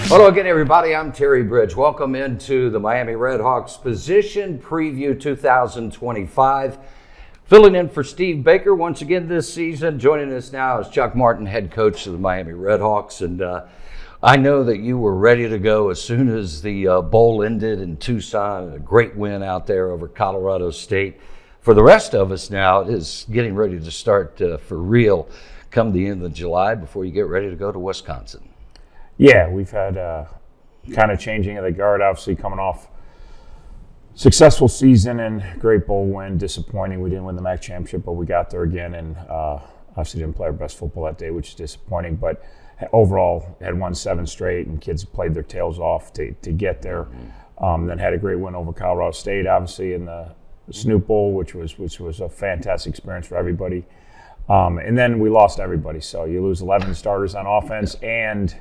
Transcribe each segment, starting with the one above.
Hello again, everybody. I'm Terry Bridge. Welcome into the Miami Redhawks Position Preview 2025. Filling in for Steve Baker once again this season. Joining us now is Chuck Martin, head coach of the Miami Redhawks. And I know that you were ready to go as soon as the bowl ended in Tucson. A great win out there over Colorado State. For the rest of us now, it is getting ready to start for real come the end of July before you get ready to go to Wisconsin. Yeah, we've had kind of changing of the guard, obviously coming off successful season and great bowl win. Disappointing, we didn't win the MAC championship, but we got there again, and obviously didn't play our best football that day, which is disappointing. But overall, had won 7 straight, and kids played their tails off to get there. Then had a great win over Colorado State, obviously in the Snoop Bowl, which was a fantastic experience for everybody. And then we lost everybody, so you lose 11 starters on offense and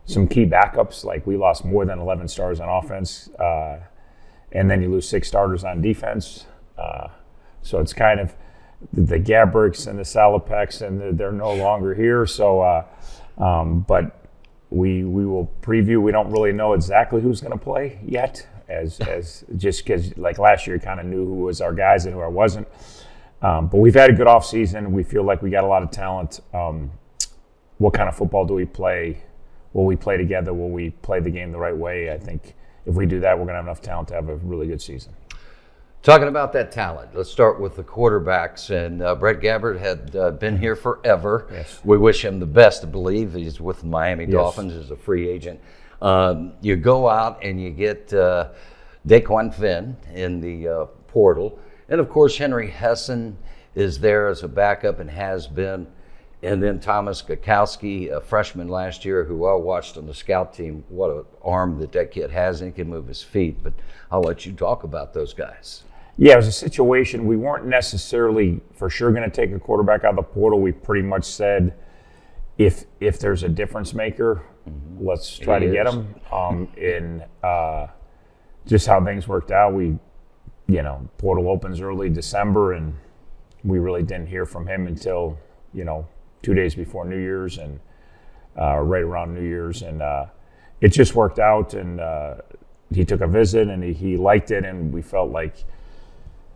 some key backups. Like, we lost more than 11 starters on offense, and then you lose 6 starters on defense. So it's kind of the Gabricks and the Salopeks, and they're no longer here. So, but we will preview. We don't really know exactly who's going to play yet, as just because like last year, kind of knew who was our guys and who I wasn't. But we've had a good off season. We feel like we got a lot of talent. What kind of football do we play? Will we play together? Will we play the game the right way? I think if we do that, we're going to have enough talent to have a really good season. Talking about that talent, let's start with the quarterbacks. And Brett Gabbert had been here forever. Yes. We wish him the best, I believe. He's with the Miami Dolphins as a free agent. You go out and you get Daquan Finn in the portal. And, of course, Henry Hessen is there as a backup and has been. And then Thomas Gakowski, a freshman last year who I watched on the scout team. What an arm that kid has, and he can move his feet. But I'll let you talk about those guys. Yeah, it was a situation. We weren't necessarily for sure going to take a quarterback out of the portal. We pretty much said if there's a difference maker, let's try to get him. In just how things worked out, portal opens early December, and we really didn't hear from him until, 2 days before New Year's and right around New Year's. And it just worked out, and he took a visit, and he liked it, and we felt like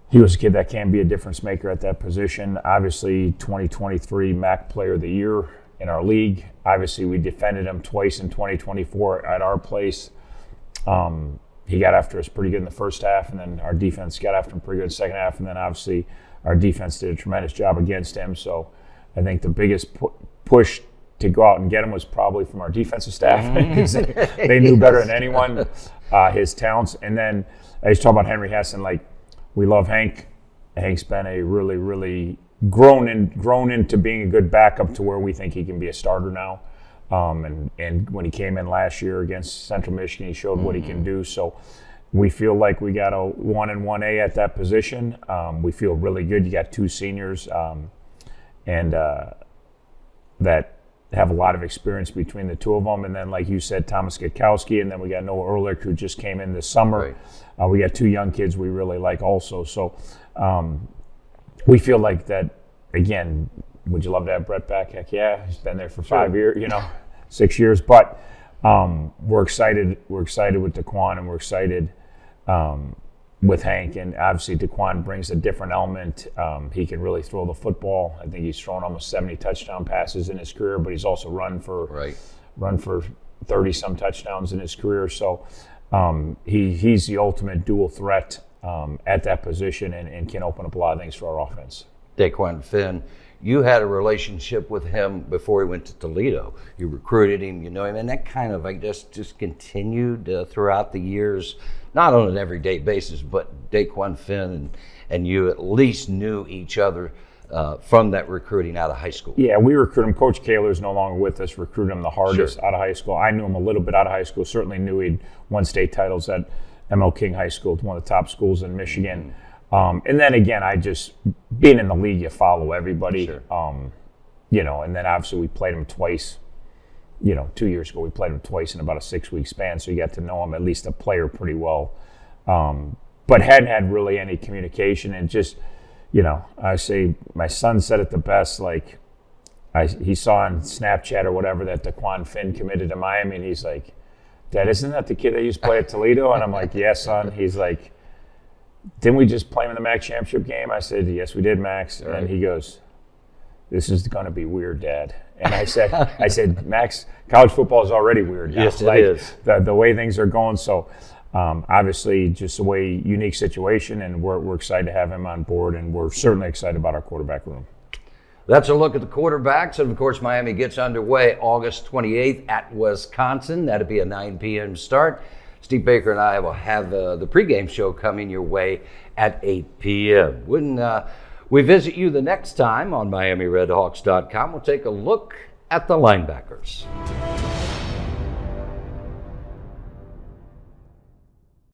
he was a kid that can be a difference maker at that position. Obviously, 2023 MAC Player of the Year in our league. Obviously, we defended him twice in 2024 at our place. He got after us pretty good in the first half, and then our defense got after him pretty good in the second half, and then obviously our defense did a tremendous job against him. So I think the biggest push to go out and get him was probably from our defensive staff, because they knew better than anyone his talents. And then I just talk about Henry Hessen. Like, we love Hank. Hank's been a really, really grown into being a good backup to where we think he can be a starter now. And when he came in last year against Central Michigan, he showed what he can do. So we feel like we got a 1 and 1A at that position. We feel really good. You got 2 seniors and that have a lot of experience between the 2 of them. And then, like you said, Thomas Gakowski, and then we got Noah Ehrlich, who just came in this summer. Right. We got 2 young kids we really like also. So we feel like that, again. Would you love to have Brett back? Heck yeah. He's been there for 5 years, 6 years. But we're excited. We're excited with Daquan, and we're excited with Hank. And obviously Daquan brings a different element. He can really throw the football. I think he's thrown almost 70 touchdown passes in his career, but he's also run for 30-some touchdowns in his career. So he's the ultimate dual threat at that position, and can open up a lot of things for our offense. Daquan Finn. You had a relationship with him before he went to Toledo. You recruited him, you know him, and that kind of, I guess, just continued throughout the years, not on an everyday basis, but Daquan Finn and you at least knew each other from that recruiting out of high school. Yeah, we recruited him. Coach Kaler's no longer with us. Recruited him the hardest out of high school. I knew him a little bit out of high school. Certainly knew he'd won state titles at ML King High School, one of the top schools in Michigan. And then again, being in the league, you follow everybody, and then obviously we played him twice, 2 years ago, we played him twice in about a 6-week span. So you got to know him, at least a player, pretty well. But hadn't had really any communication, and just, I say, my son said it the best, like he saw on Snapchat or whatever that Daquan Finn committed to Miami, and he's like, Dad, isn't that the kid that used to play at Toledo? And I'm like, yeah, son. He's like, didn't we just play him in the MAC championship game? I said, yes, we did, Max. And then he goes, this is going to be weird, Dad. And I said, Max, college football is already weird now. Yes, it is. The way things are going. So obviously just a unique situation, and we're excited to have him on board, and we're certainly excited about our quarterback room. That's a look at the quarterbacks. And, of course, Miami gets underway August 28th at Wisconsin. That'll be a 9 p.m. start. Steve Baker and I will have the pregame show coming your way at 8 p.m. When we visit you the next time on MiamiRedHawks.com, we'll take a look at the linebackers.